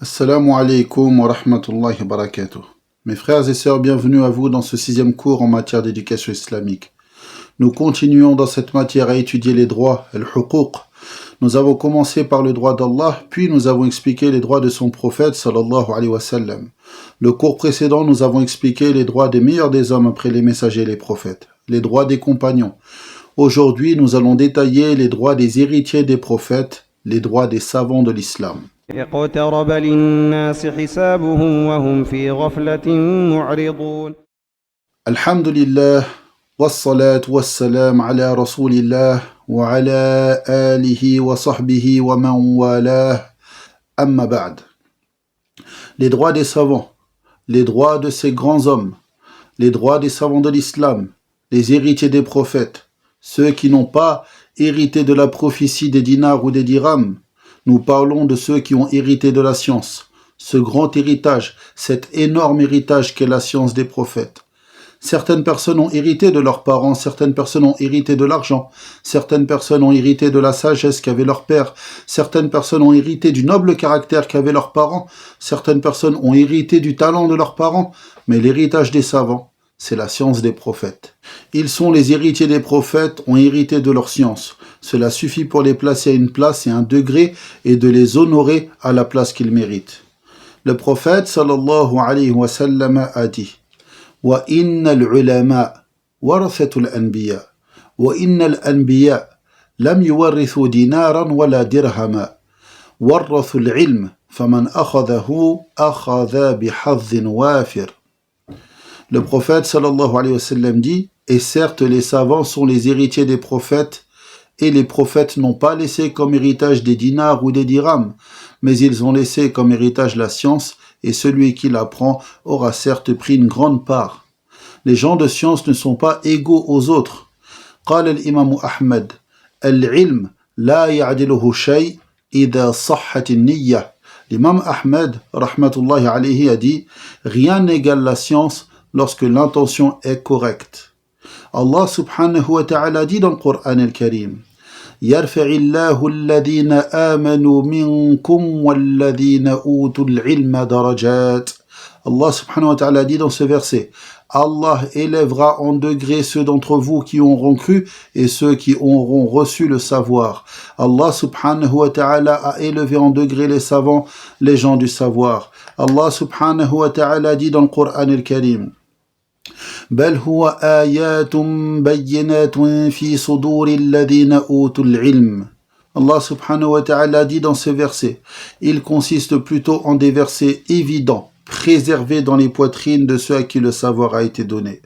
Assalamu alaikum wa rahmatullahi wa barakatuh. Mes frères et sœurs, bienvenue à vous dans ce 6e cours en matière d'éducation islamique. Nous continuons dans cette matière à étudier les droits, al-huquq. Nous avons commencé par le droit d'Allah, puis nous avons expliqué les droits de son prophète sallallahu alayhi wa sallam. Le cours précédent, nous avons expliqué les droits des meilleurs des hommes après les messagers et les prophètes, les droits des compagnons. Aujourd'hui, nous allons détailler les droits des héritiers des prophètes, les droits des savants de l'islam. اقترب للناس حسابهم وهم في غفلة معرضون. Alhamdulillah, wassalat wassalam ala rasulillah wa ala alihi wa sahbihi wa man walah, amma ba'd. Les droits des savants, les droits de ces grands hommes, les droits des savants de l'islam, les héritiers des prophètes, ceux qui n'ont pas hérité de la prophétie des dinars ou des dirhams. Nous parlons de ceux qui ont hérité de la science, ce grand héritage, cet énorme héritage qu'est la science des prophètes. Certaines personnes ont hérité de leurs parents, certaines personnes ont hérité de l'argent, certaines personnes ont hérité de la sagesse qu'avait leur père, certaines personnes ont hérité du noble caractère qu'avaient leurs parents, certaines personnes ont hérité du talent de leurs parents, mais l'héritage des savants, c'est la science des prophètes. Ils sont les héritiers des prophètes, ont hérité de leur science. Cela suffit pour les placer à une place et un degré et de les honorer à la place qu'ils méritent. Le prophète sallallahu alayhi wa sallam a dit: Wa innal ulama warathatul anbiya wa innal anbiya lam yuwarrithu dinaran wala dirhama warathu al-ilm faman akhadahu akhadha bihadhin wafir. Le prophète sallallahu alayhi wa sallam dit: Et certes les savants sont les héritiers des prophètes, et les prophètes n'ont pas laissé comme héritage des dinars ou des dirhams, mais ils ont laissé comme héritage la science, et celui qui l'apprend aura certes pris une grande part. Les gens de science ne sont pas égaux aux autres. قال الإمام أحمد: العلم لا يعدله شيء إذا صحت النية. L'imam Ahmed, rahmatullahi alayhi, a dit: Rien n'égale la science lorsque l'intention est correcte. Allah subhanahu wa ta'ala dit dans le Coran al-Karim: يرفع الله الذين آمنوا منكم والذين أوتوا العلم درجات. Allah subhanahu wa ta'ala dit dans ce verset: Allah élèvera en degré ceux d'entre vous qui auront cru et ceux qui auront reçu le savoir. Allah subhanahu wa ta'ala a élevé en degré les savants, les gens du savoir. Allah subhanahu wa ta'ala dit dans le Coran al-Karim: بل هو آيات بينات في صدور الذين أوتوا العلم. Allah subhanahu wa ta'ala dit dans ce verset: il consiste plutôt en des versets évidents, préservés dans les poitrines de ceux à qui le savoir a été donné.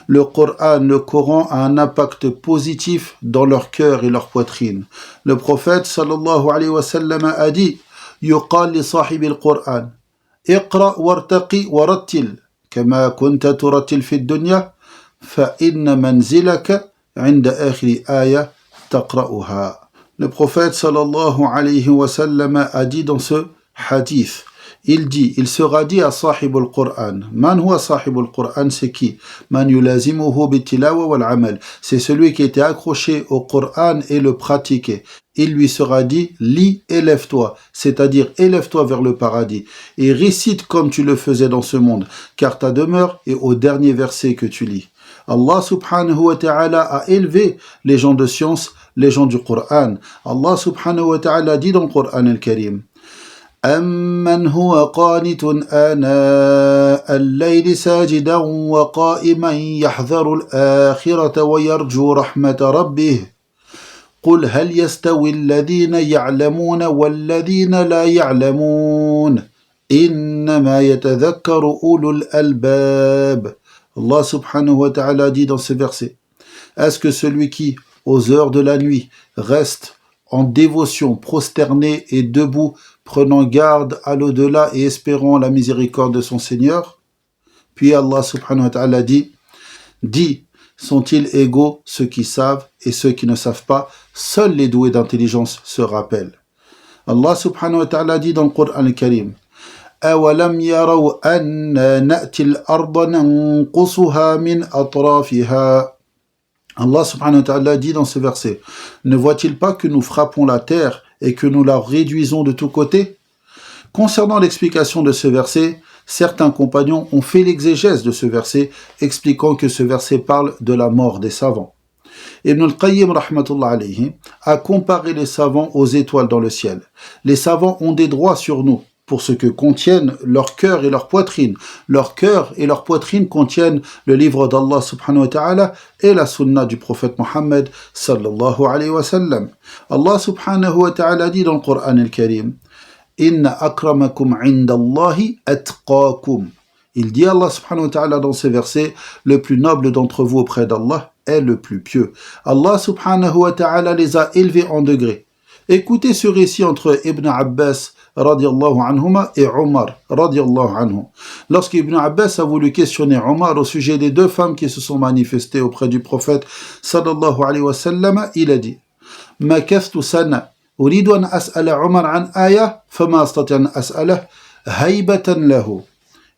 Le Coran a un impact positif dans leur cœur et leur poitrine. Le prophète sallallahu alayhi wa sallam a dit: يقال لصاحب القرآن اقرأ وارتقي ورتل كما كنت ترتل في الدنيا فإن منزلك عند آخر آية تقرأها. Le prophète sallallahu alayhi wa sallam a dit dans ce hadith, il sera dit à sahib al-Qur'an. Man huwa sahib al-Qur'an, c'est qui? Man yulazimuhu bitilawa wal amal. C'est celui qui était accroché au Qur'an et le pratiquait. Il lui sera dit: lis et lève-toi, c'est-à-dire élève-toi vers le paradis, et récite comme tu le faisais dans ce monde, car ta demeure est au dernier verset que tu lis. Allah subhanahu wa ta'ala a élevé les gens de science, les gens du Qur'an. Allah subhanahu wa ta'ala dit dans le Qur'an al-Karim: أَمَّنْ هُوَ قَانِتٌ آنَاءَ اللَّيْلِ سَاجِدًا وَقَائِمًا يَحْذَرُ الْآخِرَةَ وَيَرْجُو رَحْمَةَ رَبِّهِ قُلْ هَلْ يَسْتَوِي الَّذِينَ يَعْلَمُونَ وَالَّذِينَ لَا يَعْلَمُونَ إِنَّمَا يَتَذَكَّرُ أُولُو الْأَلْبَابِ. Allah subhanahu wa ta'ala dit dans ce verset: est-ce que celui qui, aux heures de la nuit, reste en dévotion, prosterné et debout, prenant garde à l'au-delà et espérant la miséricorde de son Seigneur? Puis Allah subhanahu wa ta'ala dit: sont-ils égaux ceux qui savent et ceux qui ne savent pas? Seuls les doués d'intelligence se rappellent. Allah subhanahu wa ta'ala dit dans le Coran al-Karim: أَوَلَمْ يَرَوْا أَنَّا نَأْتِي الْأَرْضَ نَنْقُصُهَا مِنْ أَطْرَافِهَا. Allah subhanahu wa ta'ala dit dans ce verset: ne voit-il pas que nous frappons la terre et que nous la réduisons de tous côtés? Concernant l'explication de ce verset, certains compagnons ont fait l'exégèse de ce verset, expliquant que ce verset parle de la mort des savants. Ibn al-Qayyim rahmatullah alayhi a comparé les savants aux étoiles dans le ciel. Les savants ont des droits sur nous pour ce que contiennent leur cœur et leur poitrine. Leur cœur et leur poitrine contiennent le livre d'Allah subhanahu wa ta'ala et la sunna du prophète Mohammed sallallahu alayhi wa sallam. Allah subhanahu wa ta'ala dit dans le Coran al-Karim: Inna akramakum indallahi atqakum. Il dit Allah subhanahu wa ta'ala dans ce verset: le plus noble d'entre vous auprès d'Allah est le plus pieux. Allah subhanahu wa ta'ala les a élevés en degrés. Écoutez ce récit entre Ibn Abbas radiallahu anhuma et Omar radiallahu anhu. Lorsqu'Ibn Abbas a voulu questionner Omar au sujet des deux femmes qui se sont manifestées auprès du prophète sallallahu alayhi wa sallam, il a dit: Makathtu sana uridu an as'ala Omar an aya fama astati an as'alah haybatan lahu.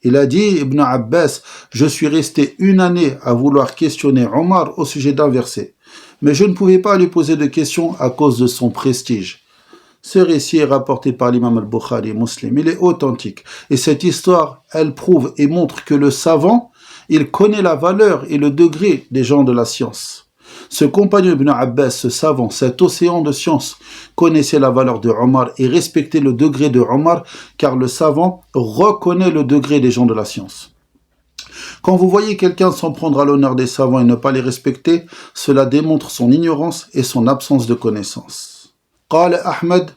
Il a dit, Ibn Abbas, je suis resté une année à vouloir questionner Omar au sujet d'un verset, mais je ne pouvais pas lui poser de questions à cause de son prestige. Ce récit est rapporté par l'imam al-Bukhari Muslim, il est authentique. Et cette histoire, elle prouve et montre que le savant, il connaît la valeur et le degré des gens de la science. Ce compagnon Ibn Abbas, ce savant, cet océan de science, connaissait la valeur de Omar et respectait le degré de Omar, car le savant reconnaît le degré des gens de la science. Quand vous voyez quelqu'un s'en prendre à l'honneur des savants et ne pas les respecter, cela démontre son ignorance et son absence de connaissance. قال أحمد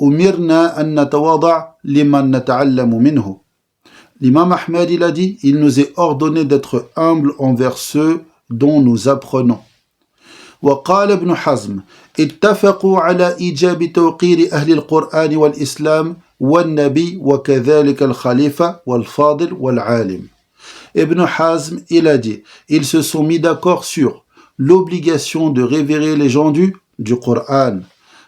أمرنا أن نتواضع لمن نتعلم منه. L'imam Ahmed, il a dit, il nous est ordonné d'être humble envers ceux dont nous apprenons. وقال ابن حزم اتفقوا على إيجاب توقير أهل القرآن والإسلام والنبي وكذلك الخليفة والفاضل والعالم. Ibn Hazm, il a dit, ils se sont mis d'accord sur l'obligation de révérer les gens du Coran,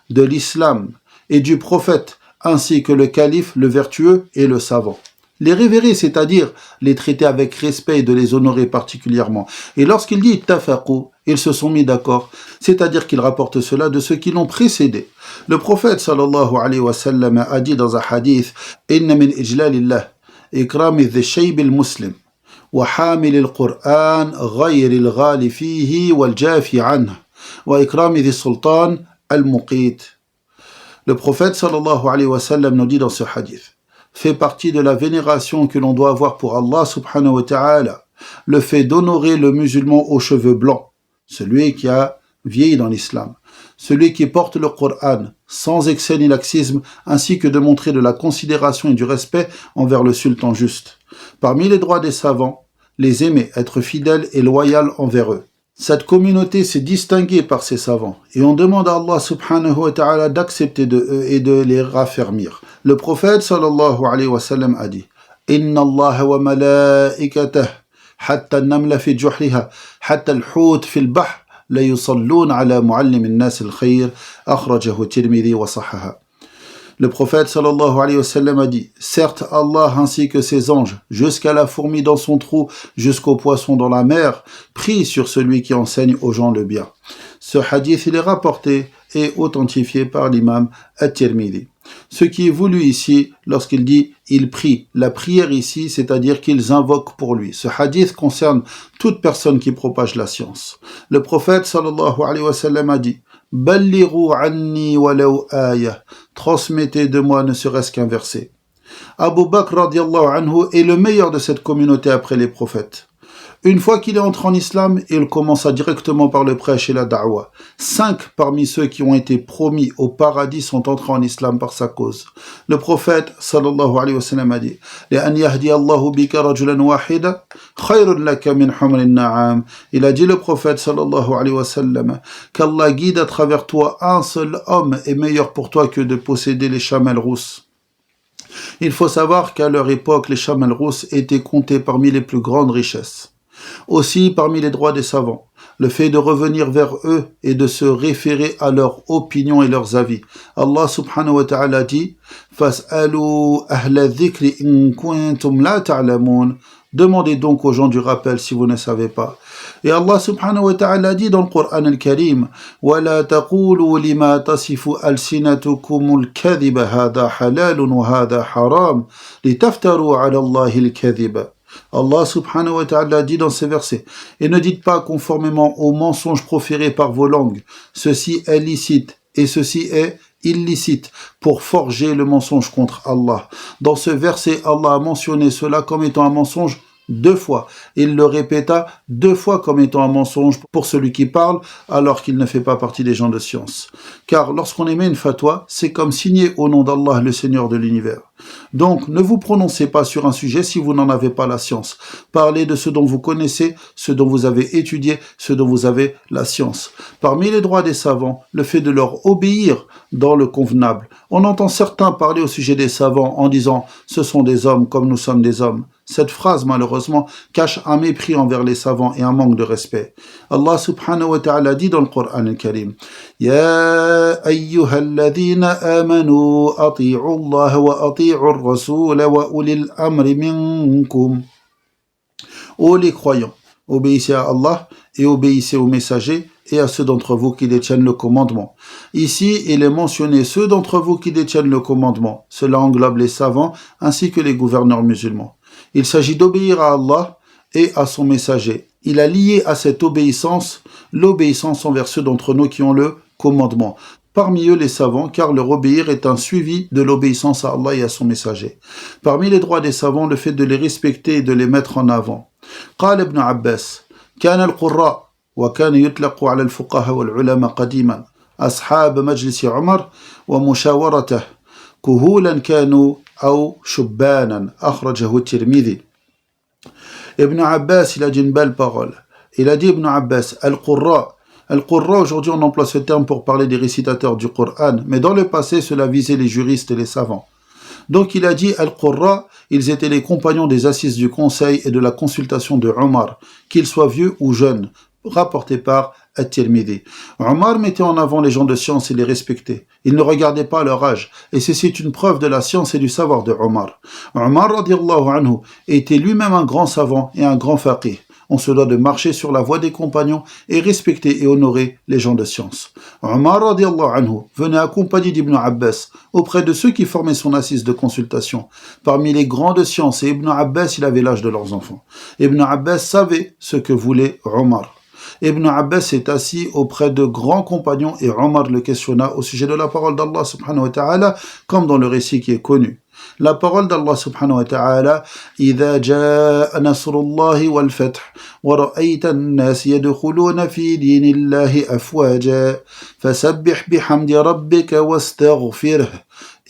de l'islam et du prophète, ainsi que le calife, le vertueux et le savant. Les révérer, c'est-à-dire les traiter avec respect et de les honorer particulièrement. Et lorsqu'il dit tafaqu, ils se sont mis d'accord, c'est-à-dire qu'il rapporte cela de ceux qui l'ont précédé. Le prophète sallallahu alayhi wa sallam a dit dans un hadith: Inna min ijlalillah ikrami dhi shayb al-muslim wa hamil al-Qur'an ghayr al-ghali fihi wal jafi anhu wa ikrami dhi sultan al-muqit. Le prophète sallallahu alayhi wa sallam nous dit dans ce hadith: fait partie de la vénération que l'on doit avoir pour Allah subhanahu wa ta'ala, le fait d'honorer le musulman aux cheveux blancs, celui qui a vieilli dans l'islam, celui qui porte le Coran sans excès ni laxisme, ainsi que de montrer de la considération et du respect envers le sultan juste. Parmi les droits des savants, les aimer, être fidèles et loyal envers eux. Cette communauté s'est distinguée par ses savants et on demande à Allah subhanahu wa ta'ala d'accepter de eux et de les raffermir. Le prophète sallallahu alayhi wa sallam a dit: Inna Allah wa malaikatah hatta an-namla fi juhriha hatta al-hut fi al-bahr la yusalluna ala muallim an-nas al-khayr akhrajahu Tirmidhi wa sahaha. Le prophète sallallahu alayhi wa sallam a dit: certes, Allah ainsi que ses anges, jusqu'à la fourmi dans son trou, jusqu'au poisson dans la mer, prient sur celui qui enseigne aux gens le bien. Ce hadith, il est rapporté et authentifié par l'imam At-Tirmidhi. Ce qui est voulu ici, lorsqu'il dit « il prie », la prière ici, c'est-à-dire qu'ils invoquent pour lui. Ce hadith concerne toute personne qui propage la science. Le prophète sallallahu alayhi wa sallam a dit « Ballighu anni walau aya » transmettez de moi ne serait-ce qu'un verset. Abu Bakr radiallahu anhu est le meilleur de cette communauté après les prophètes. Une fois qu'il est entré en islam, il commença directement par le prêche et la da'wa. 5 parmi ceux qui ont été promis au paradis sont entrés en islam par sa cause. Le prophète sallallahu alayhi wa sallam a dit: "Li'an yahdi Allahu bika rajulan wahida khayrun laka min humrin na'am." Il a dit, le prophète sallallahu alayhi wa sallam, qu'Allah guide à travers toi un seul homme est meilleur pour toi que de posséder les chamelles rousses. Il faut savoir qu'à leur époque, les chamelles rousses étaient comptées parmi les plus grandes richesses. Aussi, parmi les droits des savants, le fait de revenir vers eux et de se référer à leurs opinions et leurs avis. Allah subhanahu wa ta'ala dit: "Fas'alu ahla dhikri in kuntum la ta'lamun." Demandez donc aux gens du rappel si vous ne savez pas. Et Allah subhanahu wa ta'ala dit dans le Coran al-Karim وَلَا تَقُولُوا لِمَا تَصِفُ أَلْسِنَتُكُمُ الْكَذِبَ هَذَا حَلَالٌ وَهَذَا حَرَامٌ لِتَفْتَرُوا عَلَى اللَّهِ الْكَذِبَ. Allah subhanahu wa ta'ala dit dans ces versets, et ne dites pas conformément aux mensonges proférés par vos langues, ceci est licite et ceci est illicite, pour forger le mensonge contre Allah. Dans ce verset, Allah a mentionné cela comme étant un mensonge 2 fois. Il le répéta 2 fois comme étant un mensonge pour celui qui parle alors qu'il ne fait pas partie des gens de science. Car lorsqu'on émet une fatwa, c'est comme signer au nom d'Allah le Seigneur de l'univers. Donc ne vous prononcez pas sur un sujet si vous n'en avez pas la science. Parlez de ce dont vous connaissez, ce dont vous avez étudié, ce dont vous avez la science. Parmi les droits des savants, le fait de leur obéir dans le convenable. On entend certains parler au sujet des savants en disant « ce sont des hommes comme nous sommes des hommes ». Cette phrase, malheureusement, cache un mépris envers les savants et un manque de respect. Allah subhanahu wa ta'ala dit dans le Coran al-Karim Ya ayyuhalladhina amanu ati'u Allah wa ati'u ar-rasul wa ulil amri minkum. Ô les croyants, obéissez à Allah et obéissez aux messagers et à ceux d'entre vous qui détiennent le commandement. Ici, il est mentionné ceux d'entre vous qui détiennent le commandement. Cela englobe les savants ainsi que les gouverneurs musulmans. Il s'agit d'obéir à Allah et à son messager. Il a lié à cette obéissance l'obéissance envers ceux d'entre nous qui ont le commandement. Parmi eux les savants, car leur obéir est un suivi de l'obéissance à Allah et à son messager. Parmi les droits des savants, le fait de les respecter et de les mettre en avant. قال ابن عباس كان القراء وكان يطلق على الفقهاء والعلماء قديما أصحاب مجلس عمر ومشاورته كهولا كانوا أو شبانا أخرجه الترمذي. Ibn Abbas, il a dit une belle parole. Il a dit Ibn Abbas, Al-Qurra. Al-Qurra, aujourd'hui on emploie ce terme pour parler des récitateurs du Coran, mais dans le passé cela visait les juristes et les savants. Donc il a dit Al-Qurra, ils étaient les compagnons des assises du conseil et de la consultation de Omar, qu'ils soient vieux ou jeunes, rapporté par At-Tirmidhi. Omar mettait en avant les gens de science et les respectait. Il ne regardait pas leur âge, et ceci est une preuve de la science et du savoir de Omar. Omar radiallahu anhu était lui-même un grand savant et un grand faqih. On se doit de marcher sur la voie des compagnons et respecter et honorer les gens de science. Omar radiallahu anhu venait accompagné d'Ibn Abbas auprès de ceux qui formaient son assise de consultation. Parmi les grands de science, et Ibn Abbas, il avait l'âge de leurs enfants. Ibn Abbas savait ce que voulait Omar. Ibn Abbas est assis auprès de grands compagnons et Omar le questionna au sujet de la parole d'Allah subhanahu wa ta'ala, comme dans le récit qui est connu. La parole d'Allah subhanahu wa ta'ala إِذَا جَاءَ نَصْرُ اللَّهِ وَالْفَتْحُ وَرَأَيْتَ النَّاسِ يَدْخُلُونَ فِي دِينِ اللَّهِ أَفْوَاجًا فَسَبِّحْ بِحَمْدِ رَبِّكَ وَاسْتَغْفِرْهُ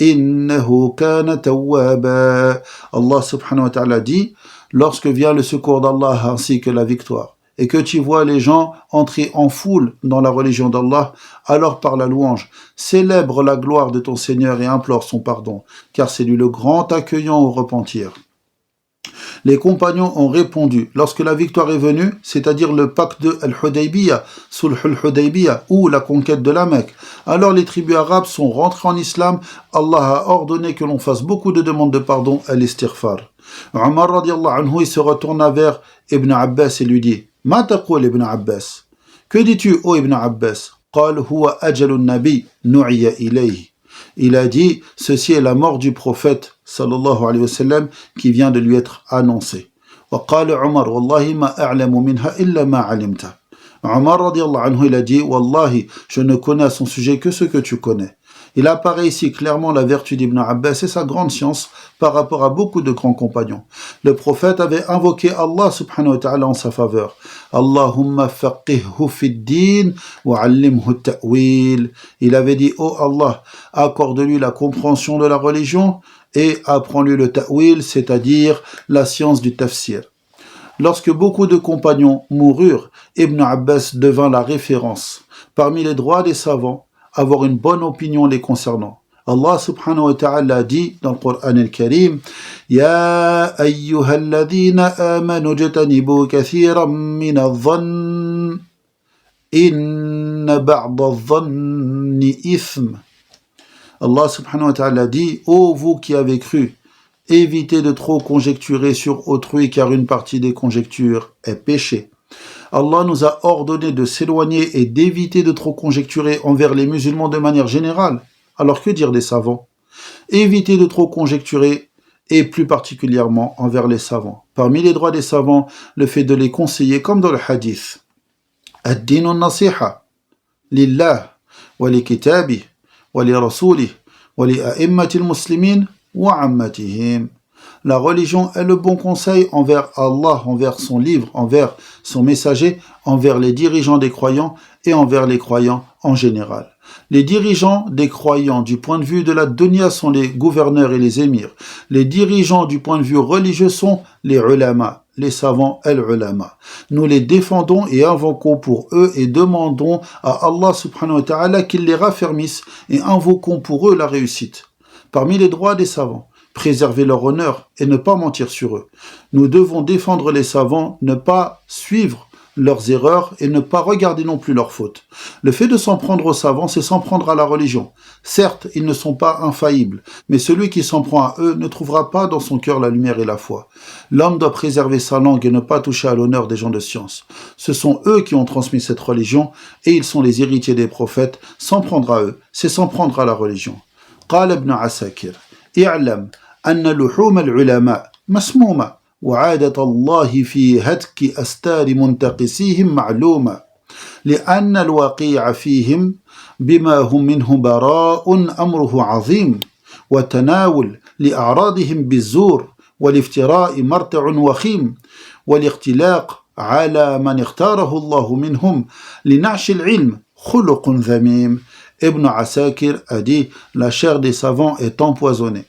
إِنَّهُ كَانَ تَوَّابًا. Allah subhanahu wa ta'ala dit, lorsque vient le secours d'Allah ainsi que la victoire, et que tu vois les gens entrer en foule dans la religion d'Allah, alors par la louange, célèbre la gloire de ton Seigneur et implore son pardon, car c'est lui le grand accueillant au repentir. Les compagnons ont répondu, lorsque la victoire est venue, c'est-à-dire le pacte de Al-Hudaybiyah, Sulh al-Hudaybiyah, ou la conquête de la Mecque, alors les tribus arabes sont rentrées en islam, Allah a ordonné que l'on fasse beaucoup de demandes de pardon à l'istighfar. Omar radiallahu anhu, il se retourna vers Ibn Abbas et lui dit, ما تقول ابن عباس? Que dis-tu, ô Ibn Abbas? قال هو أجل النبي نعي إليه. Il a dit, ceci est la mort du prophète sallallahu alayhi wa sallam qui vient de lui être annoncée. وقال عمر والله ما أعلم منها إلا ما علمت. Omar radiallahu anhu, il a dit, Wallahi, je ne connais à son sujet que ce que tu connais. Il apparaît ici clairement la vertu d'Ibn Abbas et sa grande science par rapport à beaucoup de grands compagnons. Le prophète avait invoqué Allah subhanahu wa ta'ala en sa faveur. Allahumma faqihhu fid din wa allimhu ta'wil. Il avait dit, oh Allah, accorde-lui la compréhension de la religion et apprends-lui le ta'wil, c'est-à-dire la science du tafsir. Lorsque beaucoup de compagnons moururent, Ibn Abbas devint la référence. Parmi les droits des savants, avoir une bonne opinion les concernant. Allah subhanahu wa ta'ala dit dans le Coran al-Karim Ya ayyuhalladhina amanu jtanibu kathiran min adh-dhann inna ba'da adh-dhanni ithm. Allah subhanahu wa ta'ala dit Ô vous qui avez cru, Évitez de trop conjecturer sur autrui car une partie des conjectures est péché. Allah nous a ordonné de s'éloigner et d'éviter de trop conjecturer envers les musulmans de manière générale. Alors que dire des savants? Évitez de trop conjecturer et plus particulièrement envers les savants. Parmi les droits des savants, le fait de les conseiller comme dans le hadith. Ad-din an-nasiha lillah wa li kitabih wa li rasulih wa li a'immatil muslimin wa ammatihim. La religion est le bon conseil envers Allah, envers son livre, envers son messager, envers les dirigeants des croyants et envers les croyants en général. Les dirigeants des croyants du point de vue de la dunya sont les gouverneurs et les émirs. Les dirigeants du point de vue religieux sont les ulama, les savants al-ulama. Nous les défendons et invoquons pour eux et demandons à Allah subhanahu wa ta'ala qu'il les raffermisse et invoquons pour eux la réussite. Parmi les droits des savants, préserver leur honneur et ne pas mentir sur eux. Nous devons défendre les savants, ne pas suivre leurs erreurs et ne pas regarder non plus leurs fautes. Le fait de s'en prendre aux savants, c'est s'en prendre à la religion. Certes, ils ne sont pas infaillibles, mais celui qui s'en prend à eux ne trouvera pas dans son cœur la lumière et la foi. L'homme doit préserver sa langue et ne pas toucher à l'honneur des gens de science. Ce sont eux qui ont transmis cette religion et ils sont les héritiers des prophètes. S'en prendre à eux, c'est s'en prendre à la religion. قال ابن عساكر اعلم أن لحوم العلماء مسمومة وعادة الله في هتك أستار منتقسيهم معلومة لأن الوقيع فيهم بما هم منه براء أمره عظيم وتناول لأعراضهم بالزور والافتراء مرتع وخيم والاختلاق على من اختاره الله منهم لنعش العلم خلق ذميم. Ibn Asakir a dit « La chair des savants est empoisonnée ».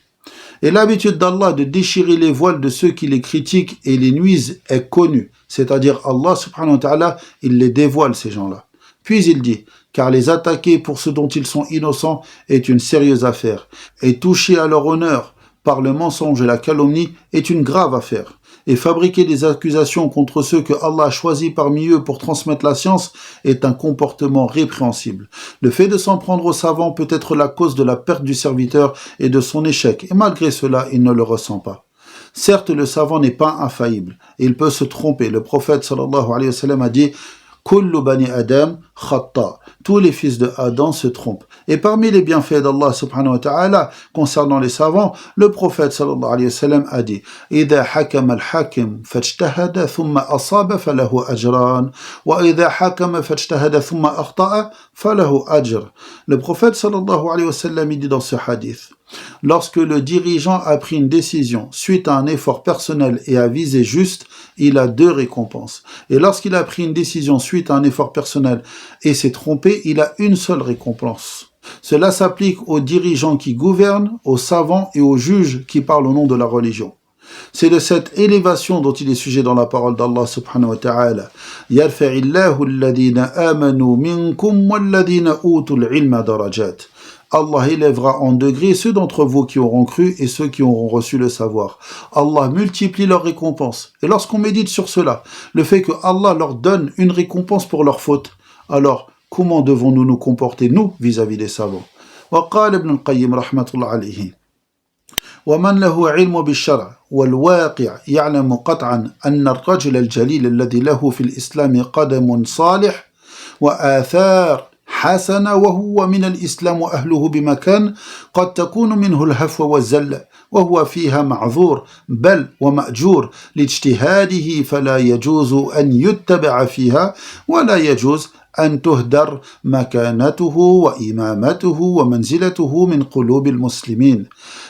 Et l'habitude d'Allah de déchirer les voiles de ceux qui les critiquent et les nuisent est connue. C'est-à-dire Allah subhanahu wa ta'ala, il les dévoile ces gens-là. Puis il dit « Car les attaquer pour ce dont ils sont innocents est une sérieuse affaire. Et toucher à leur honneur par le mensonge et la calomnie est une grave affaire. Et fabriquer des accusations contre ceux que Allah a choisis parmi eux pour transmettre la science est un comportement répréhensible. Le fait de s'en prendre aux savants peut être la cause de la perte du serviteur et de son échec, et malgré cela, il ne le ressent pas. Certes, le savant n'est pas infaillible, et il peut se tromper. Le prophète sallallahu alayhi wa sallam a dit « Kullu bani Adam khata » Tous les fils de Adam se trompent. Et parmi les bienfaits d'Allah subhanahu wa ta'ala concernant les savants, le prophète sallallahu alayhi wa sallam a dit إِذَا حَكَمَ الْحَاكِمُ فَاجْتَهَدَ ثُمَّ أَصَابَ فَلَهُ أَجْرَانِ وَإِذَا حَكَمَ فَاجْتَهَدَ ثُمَّ أَخْطَأَ فَلَهُ أَجْرٌ. Le prophète sallallahu alayhi wa sallam dit dans ce hadith: lorsque le dirigeant a pris une décision suite à un effort personnel et à visée juste, il a 2 récompenses. Et lorsqu'il a pris une décision suite à un effort personnel et s'est trompé, il a une seule récompense. Cela s'applique aux dirigeants qui gouvernent, aux savants et aux juges qui parlent au nom de la religion. C'est de cette élévation dont il est sujet dans la parole d'Allah subhanahu wa ta'ala. يَرْفَعِ اللَّهُ الَّذِينَ آمَنُوا مِنْكُمْ وَالَّذِينَ أُوتُوا الْعِلْمَ دَرَجَاتٍ. Allah élèvera en degrés ceux d'entre vous qui auront cru et ceux qui auront reçu le savoir. Allah multiplie leurs récompenses. Et lorsqu'on médite sur cela, le fait que Allah leur donne une récompense pour leurs fautes, alors comment devons-nous nous comporter, nous, vis-à-vis des savants? وقال ابن القيم رحمة الله عليه ومن له علم بالشرع والواقع يعلم قطعا أن الرجل الجليل الذي له في الإسلام قدم صالح وآثار حسنة وهو من الإسلام وأهله بمكان قد تكون منه الهفوة والزلة وهو فيها معذور بل ومأجور لاجتهاده فلا يجوز أن يتبع فيها ولا يجوز أن تهدر مكانته وإمامته ومنزلته من قلوب المسلمين.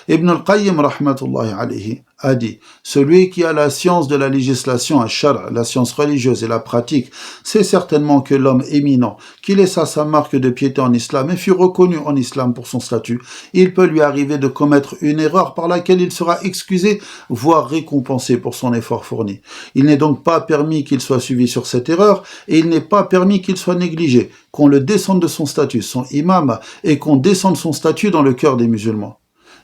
Ibn al-Qayyim rahmatullahi alayhi a dit: celui qui a la science de la législation ash-shar', la science religieuse et la pratique, c'est certainement que l'homme éminent, qui laissa sa marque de piété en islam et fut reconnu en islam pour son statut, il peut lui arriver de commettre une erreur par laquelle il sera excusé, voire récompensé pour son effort fourni. Il n'est donc pas permis qu'il soit suivi sur cette erreur, et il n'est pas permis qu'il soit négligé, qu'on le descende de son statut, son imam, et qu'on descende son statut dans le cœur des musulmans.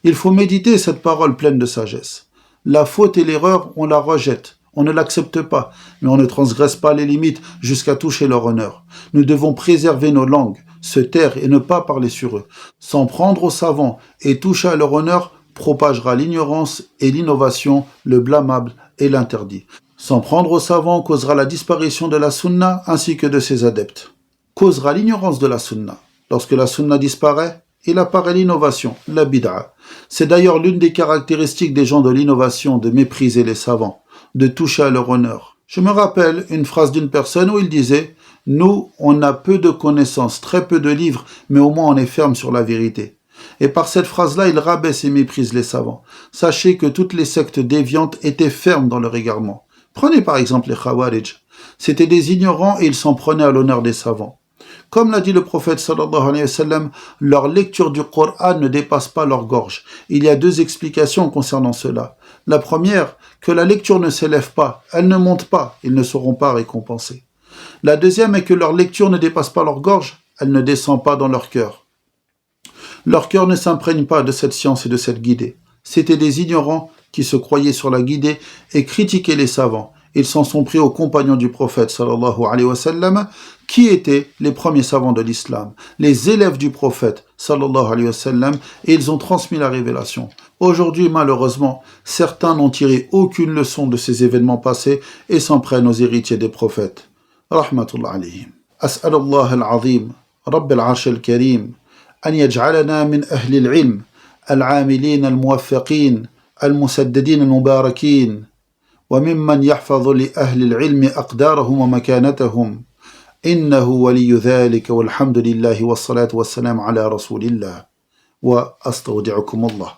Il faut méditer cette parole pleine de sagesse. La faute et l'erreur, on la rejette, on ne l'accepte pas, mais on ne transgresse pas les limites jusqu'à toucher leur honneur. Nous devons préserver nos langues, se taire et ne pas parler sur eux, s'en prendre aux savants et toucher à leur honneur propagera l'ignorance et l'innovation, le blâmable et l'interdit. S'en prendre aux savants causera la disparition de la sunna ainsi que de ses adeptes. Causera l'ignorance de la sunna. Lorsque la sunna disparaît, il apparaît l'innovation, la bid'a. C'est d'ailleurs l'une des caractéristiques des gens de l'innovation de mépriser les savants, de toucher à leur honneur. Je me rappelle une phrase d'une personne où il disait « Nous, on a peu de connaissances, très peu de livres, mais au moins on est ferme sur la vérité. » Et par cette phrase-là, il rabaisse et méprise les savants. Sachez que toutes les sectes déviantes étaient fermes dans leur égarement. Prenez par exemple les Khawarij. C'étaient des ignorants et ils s'en prenaient à l'honneur des savants. Comme l'a dit le prophète sallallahu alayhi wa sallam, leur lecture du Coran ne dépasse pas leur gorge. Il y a deux explications concernant cela. La première, que la lecture ne s'élève pas, elle ne monte pas, ils ne seront pas récompensés. La deuxième est que leur lecture ne dépasse pas leur gorge, elle ne descend pas dans leur cœur. Leur cœur ne s'imprègne pas de cette science et de cette guidée. C'étaient des ignorants qui se croyaient sur la guidée et critiquaient les savants. Ils s'en sont pris aux compagnons du prophète sallallahu alayhi wa sallam, qui étaient les premiers savants de l'islam, les élèves du prophète sallallahu alayhi wa sallam, et ils ont transmis la révélation. Aujourd'hui, malheureusement, certains n'ont tiré aucune leçon de ces événements passés et s'en prennent aux héritiers des prophètes. Rahmatullah alayhim. As'alullah al-azim, Rabb al-arsh al-karim, أن يجعلنا من أهل العلم العاملين الموفقين المسددين المباركين وممن يحفظ لأهل العلم أقدارهم ومكانتهم إنه ولي ذلك والحمد لله والصلاة والسلام على رسول الله وأستودعكم الله.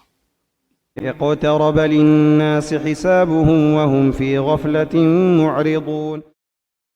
اقترب للناس حسابهم وهم في غفلة معرضون.